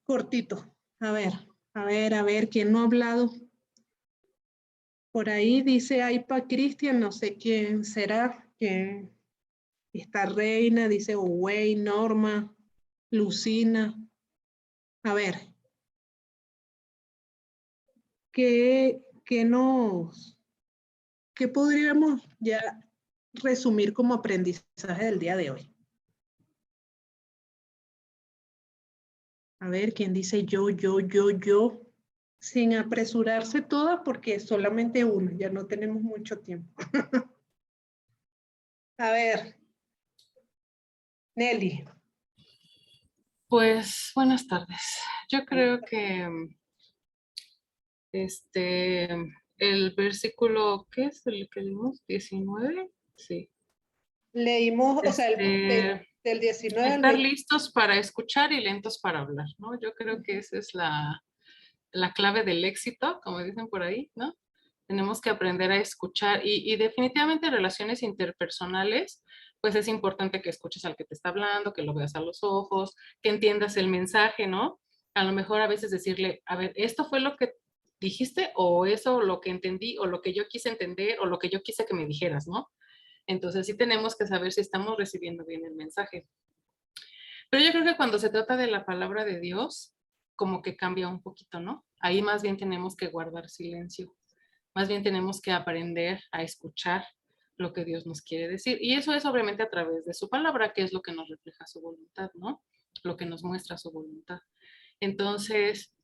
Cortito. A ver, ¿quién no ha hablado? Por ahí dice Aipa Cristian, no sé quién será, que esta Reina, dice Owey, Norma, Lucina. A ver, ¿qué podríamos ya resumir como aprendizaje del día de hoy? A ver, ¿quién dice yo? Sin apresurarse todas porque es solamente uno, ya no tenemos mucho tiempo. A ver, Nelly. Pues buenas tardes. Yo creo que el versículo, ¿qué es el que leímos? 19, sí. Leímos, o sea, del 19 al estar 20. listos para escuchar y lentos para hablar, ¿no? Yo creo que esa es la clave del éxito, como dicen por ahí, ¿no? Tenemos que aprender a escuchar y definitivamente en relaciones interpersonales, pues es importante que escuches al que te está hablando, que lo veas a los ojos, que entiendas el mensaje, ¿no? A lo mejor a veces decirle, a ver, ¿esto fue lo que dijiste o eso lo que entendí o lo que yo quise entender o lo que yo quise que me dijeras, ¿no? Entonces sí tenemos que saber si estamos recibiendo bien el mensaje. Pero yo creo que cuando se trata de la palabra de Dios, como que cambia un poquito, ¿no? Ahí más bien tenemos que guardar silencio. Más bien tenemos que aprender a escuchar lo que Dios nos quiere decir. Y eso es obviamente a través de su palabra, que es lo que nos refleja su voluntad, ¿no? Lo que nos muestra su voluntad. Entonces,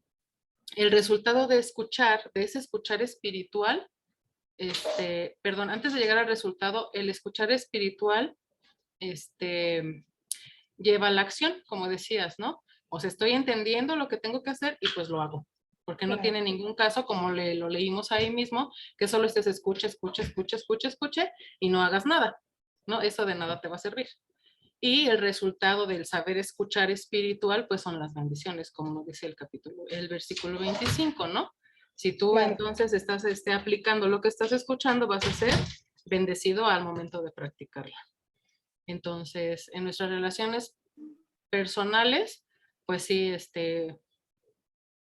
el resultado de escuchar, de ese escuchar espiritual, antes de llegar al resultado, el escuchar espiritual, lleva a la acción, como decías, ¿no? O sea, estoy entendiendo lo que tengo que hacer y pues lo hago. Porque no tiene ningún caso, como lo leímos ahí mismo, que solo estés escuche y no hagas nada, ¿no? Eso de nada te va a servir. Y el resultado del saber escuchar espiritual, pues son las bendiciones, como dice el versículo 25, ¿no? Si tú entonces estás aplicando lo que estás escuchando, vas a ser bendecido al momento de practicarla. Entonces, en nuestras relaciones personales, pues sí,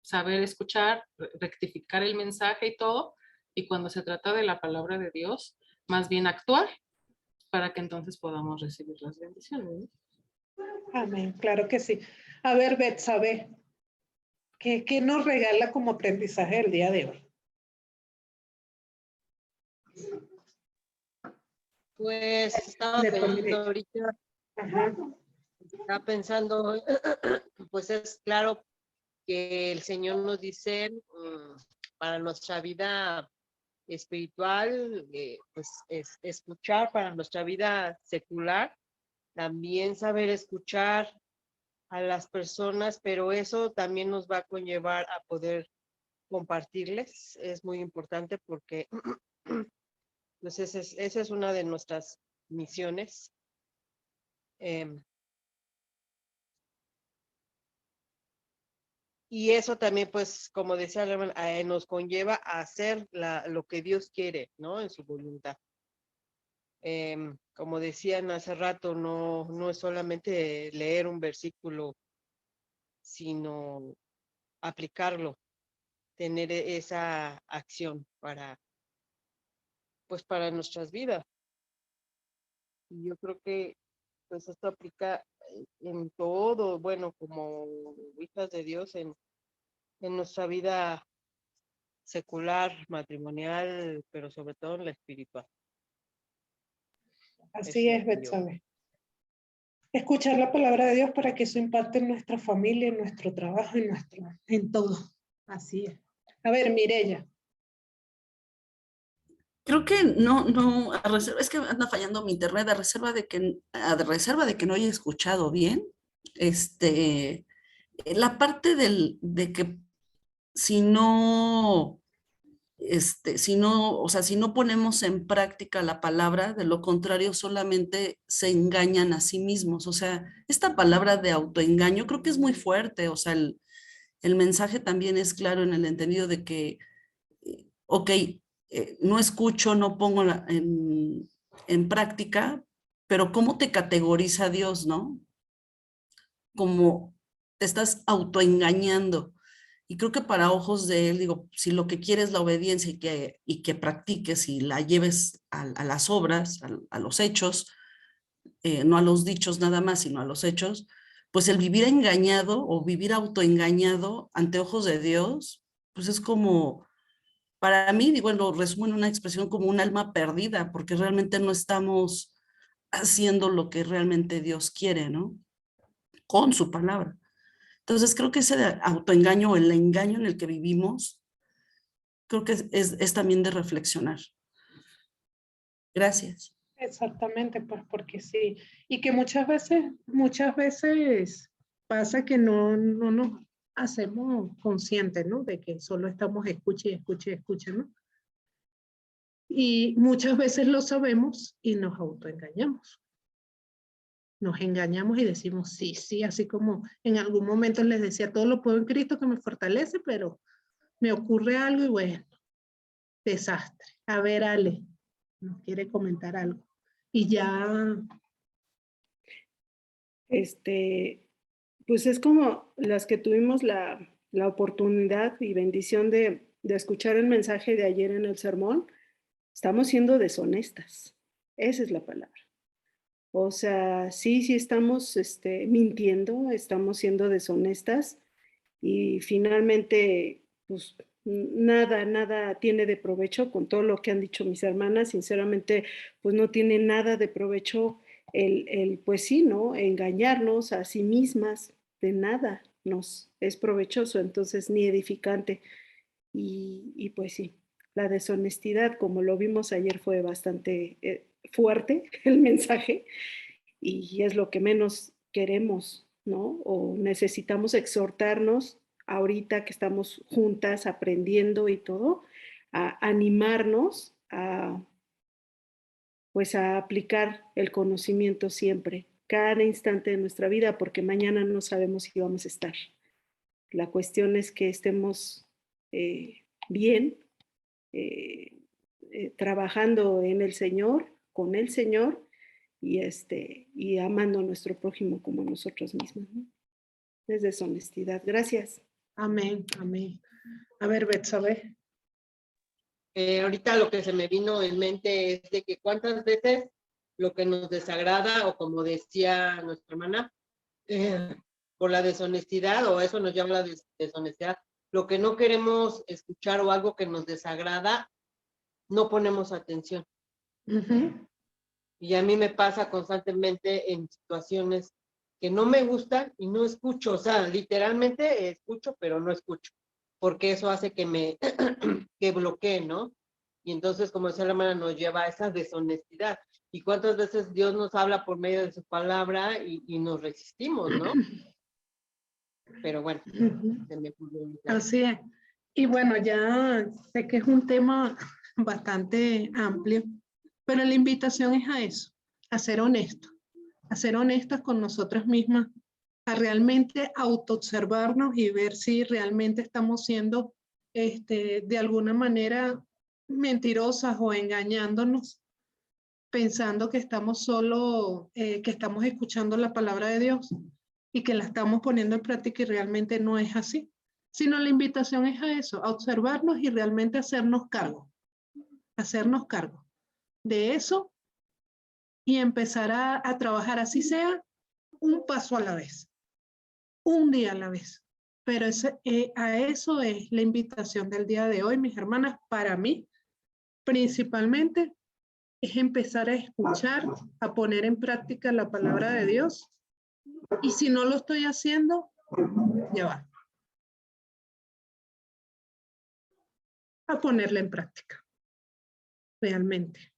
saber escuchar, rectificar el mensaje y todo, y cuando se trata de la palabra de Dios, más bien actuar para que entonces podamos recibir las bendiciones. Amén, claro que sí. A ver, Betsabe, ¿qué nos regala como aprendizaje el día de hoy? Pues estaba pensando ahorita, pues es claro que el Señor nos dice para nuestra vida espiritual, pues es escuchar, para nuestra vida secular, también saber escuchar a las personas, pero eso también nos va a conllevar a poder compartirles. Es muy importante porque pues esa es una de nuestras misiones. Y eso también, pues, como decía la hermana, nos conlleva a hacer lo que Dios quiere, ¿no? En su voluntad. Como decían hace rato, no es solamente leer un versículo, sino aplicarlo, tener esa acción para nuestras vidas. Y yo creo que pues esto aplica en todo, bueno, como hijas de Dios en nuestra vida secular, matrimonial, pero sobre todo en la espiritual. Así es, Betsabe. Escuchar la palabra de Dios para que eso impacte en nuestra familia, en nuestro trabajo, en todo. Así es. A ver, Mireya. Creo que no, es que anda fallando mi internet, a reserva de que no haya escuchado bien, la parte de que si no, o sea, si no ponemos en práctica la palabra, de lo contrario solamente se engañan a sí mismos. O sea, esta palabra de autoengaño creo que es muy fuerte. O sea, el mensaje también es claro en el entendido de que, ok, no escucho, no pongo en práctica, pero ¿cómo te categoriza Dios, no? Como te estás autoengañando. Y creo que para ojos de él, digo, si lo que quieres es la obediencia y que practiques y la lleves a las obras, a los hechos, no a los dichos nada más, sino a los hechos, pues el vivir engañado o vivir autoengañado ante ojos de Dios, pues es como, para mí, digo, lo resumo en una expresión como un alma perdida, porque realmente no estamos haciendo lo que realmente Dios quiere, ¿no? Con su palabra. Entonces creo que ese autoengaño o el engaño en el que vivimos, creo que es también de reflexionar. Gracias. Exactamente, pues porque sí. Y que muchas veces pasa que no nos hacemos conscientes, ¿no? De que solo estamos escuche, ¿no? Y muchas veces lo sabemos y nos autoengañamos. Nos engañamos y decimos sí, así como en algún momento les decía, todo lo puedo en Cristo que me fortalece, pero me ocurre algo y bueno, desastre. A ver, Ale, nos quiere comentar algo. Y ya... Pues es como las que tuvimos la oportunidad y bendición de escuchar el mensaje de ayer en el sermón, estamos siendo deshonestas. Esa es la palabra. O sea, sí estamos mintiendo, estamos siendo deshonestas y finalmente, pues nada tiene de provecho con todo lo que han dicho mis hermanas. Sinceramente, pues no tiene nada de provecho pues sí, ¿no? Engañarnos a sí mismas, de nada nos es provechoso, entonces ni edificante. Y pues sí, la deshonestidad, como lo vimos ayer, fue bastante fuerte el mensaje y es lo que menos queremos, ¿no? O necesitamos exhortarnos ahorita que estamos juntas aprendiendo y todo, a animarnos pues a aplicar el conocimiento siempre, cada instante de nuestra vida, porque mañana no sabemos si vamos a estar. La cuestión es que estemos bien, trabajando en el Señor, con el Señor, y amando a nuestro prójimo como a nosotros mismos, ¿no? Es deshonestidad. Gracias. Amén. A ver, Betsabe. Ahorita lo que se me vino en mente es de que cuántas veces lo que nos desagrada, o como decía nuestra hermana, por la deshonestidad, o eso nos llama la deshonestidad, lo que no queremos escuchar o algo que nos desagrada, no ponemos atención. Y a mí me pasa constantemente en situaciones que no me gustan y no escucho, o sea, literalmente escucho, pero no escucho, porque eso hace que que bloquee, ¿no? Y entonces, como decía la hermana, nos lleva a esa deshonestidad. ¿Y cuántas veces Dios nos habla por medio de su palabra y nos resistimos, ¿no? Pero bueno, se me pudo olvidar. Así es. Y bueno, ya sé que es un tema bastante amplio, pero la invitación es a eso, a ser honestas con nosotras mismas, a realmente autoobservarnos y ver si realmente estamos siendo de alguna manera mentirosas o engañándonos, pensando que estamos solo, que estamos escuchando la palabra de Dios y que la estamos poniendo en práctica y realmente no es así. Sino la invitación es a eso, a observarnos y realmente hacernos cargo de eso y empezar a trabajar, así sea un paso a la vez, un día a la vez. Pero a eso es la invitación del día de hoy, mis hermanas. Para mí, principalmente, es empezar a escuchar, a poner en práctica la palabra de Dios. Y si no lo estoy haciendo, ya va. A ponerla en práctica. Realmente.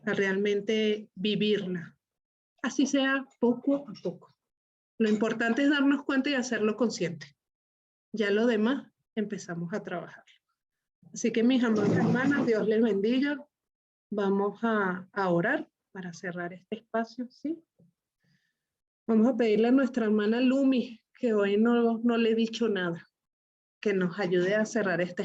A realmente vivirla. Así sea poco a poco. Lo importante es darnos cuenta y hacerlo consciente. Ya lo demás empezamos a trabajar. Así que mis amadas hermanas, Dios les bendiga. Vamos a orar para cerrar este espacio, ¿sí? Vamos a pedirle a nuestra hermana Lumi, que hoy no le he dicho nada, que nos ayude a cerrar este espacio.